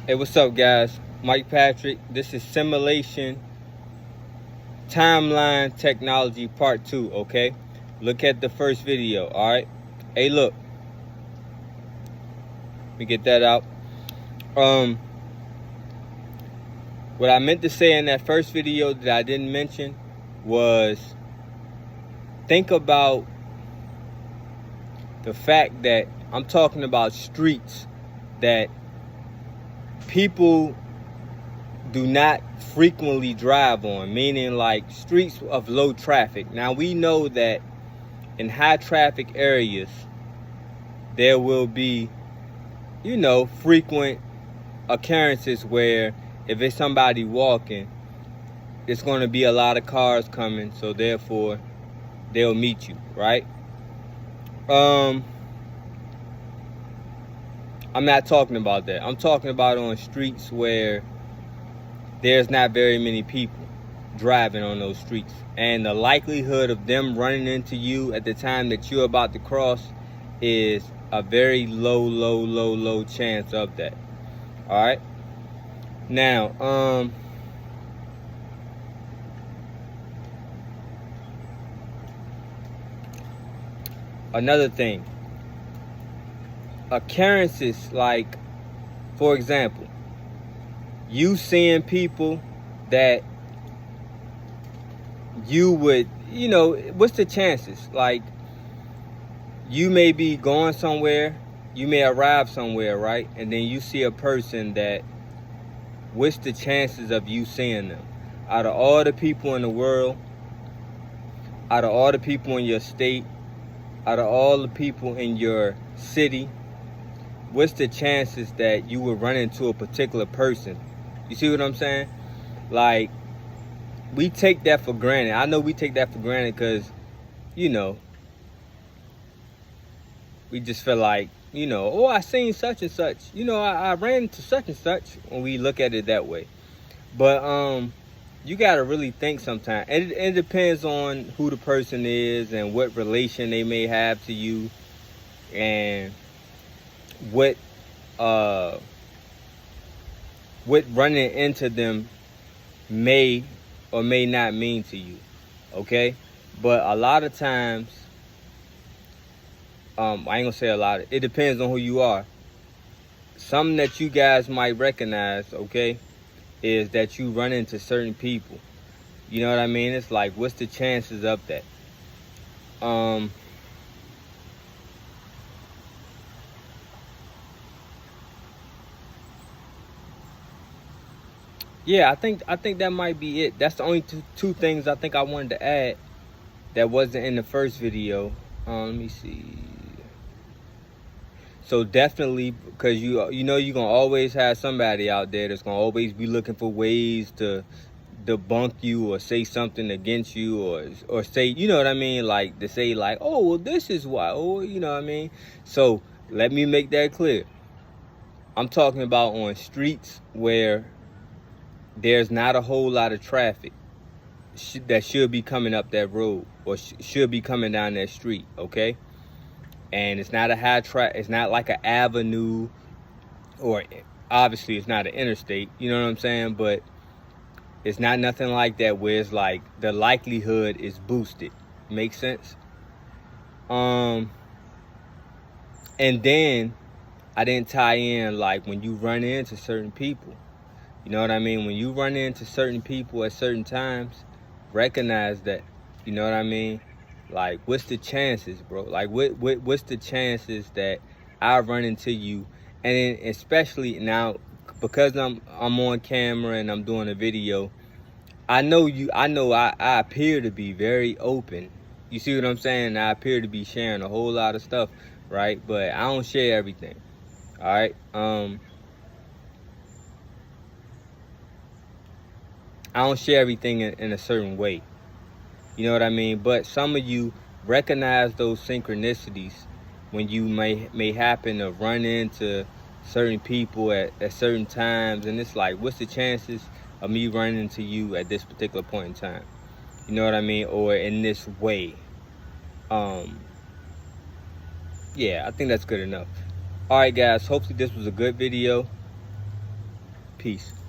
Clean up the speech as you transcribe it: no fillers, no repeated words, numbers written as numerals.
Hey, what's up, guys? Mike Patrick. This is Simulation Timeline Technology Part 2, okay? Look at the first video, alright? Hey, look. Let me get that out. What I meant to say in that first video that I didn't mention was think about the fact that I'm talking about streets that people do not frequently drive on, meaning like streets of low traffic. Now we know that in high traffic areas there will be, frequent occurrences where if it's somebody walking, it's going to be a lot of cars coming, so therefore they'll meet you, right? I'm not talking about that. I'm talking about on streets where there's not very many people driving on those streets, and the likelihood of them running into you at the time that you're about to cross is a very low chance of that. All right. Now, another thing, occurrences like, for example, you seeing people that you would, what's the chances? Like, you may be going somewhere, you may arrive somewhere, right? And then you see a person that, what's the chances of you seeing them? Out of all the people in the world, out of all the people in your state, out of all the people in your city, what's the chances that you would run into a particular person? You see what I'm saying? Like, we take that for granted. I know we take that for granted because, we just feel like, oh, I seen such and such. I ran into such and such when we look at it that way. But you got to really think sometimes. It depends on who the person is and what relation they may have to you and what running into them may or may not mean to you, okay? But a lot of times, I ain't gonna say a lot. It depends on who you are. Something that you guys might recognize, okay, is that you run into certain people. You know what I mean? It's like, what's the chances of that? Yeah, I think that might be it. That's the only two things I think I wanted to add that wasn't in the first video. Let me see. So definitely, because you're gonna always have somebody out there that's gonna always be looking for ways to debunk you or say something against you or say, you know what I mean, like to say like, oh, well, this is why, or you know what I mean. So let me make that clear. I'm talking about on streets where there's not a whole lot of traffic that should be coming up that road or should be coming down that street, okay? And it's not a it's not like an avenue, or obviously it's not an interstate, you know what I'm saying? But it's not nothing like that where it's like the likelihood is boosted. Makes sense? And then I didn't tie in like when you run into certain people. You know what I mean? When you run into certain people at certain times, recognize that. You know what I mean? Like, what's the chances, bro? Like, what's the chances that I run into you? And then especially now, because I'm on camera and I'm doing a video, I know I appear to be very open. You see what I'm saying? I appear to be sharing a whole lot of stuff, right? But I don't share everything. All right? I don't share everything in a certain way. You know what I mean? But some of you recognize those synchronicities when you may happen to run into certain people at certain times. And it's like, what's the chances of me running into you at this particular point in time? You know what I mean? Or in this way. Yeah, I think that's good enough. All right, guys. Hopefully this was a good video. Peace.